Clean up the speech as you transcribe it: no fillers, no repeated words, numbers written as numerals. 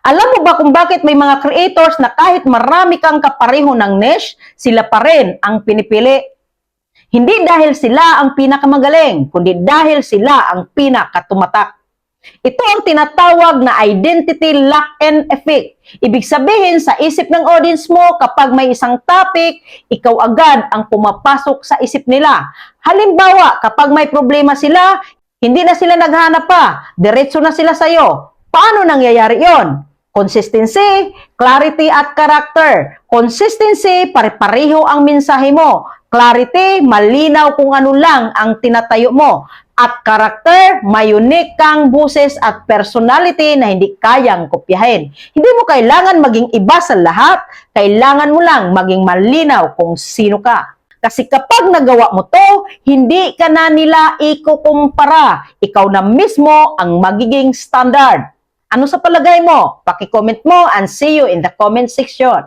Alam mo ba kung bakit may mga creators na kahit marami kang kapareho ng niche, sila pa rin ang pinipili? Hindi dahil sila ang pinakamagaling, kundi dahil sila ang pinakatumatak. Ito ang tinatawag na identity lock-in effect. Ibig sabihin, sa isip ng audience mo, kapag may isang topic, ikaw agad ang pumapasok sa isip nila. Halimbawa, kapag may problema sila, hindi na sila naghanap pa, diretso na sila sa'yo. Paano nangyayari yon? Consistency, clarity at character. Consistency, pare-pareho ang mensahe mo. Clarity, malinaw kung ano lang ang tinatayo mo. At character, may unique kang boses at personality na hindi kayang kopyahin. Hindi mo kailangan maging iba sa lahat, kailangan mo lang maging malinaw kung sino ka. Kasi kapag nagawa mo to, hindi ka na nila ikukumpara. Ikaw na mismo ang magiging standard. Ano sa palagay mo? Paki-comment mo and see you in the comment section.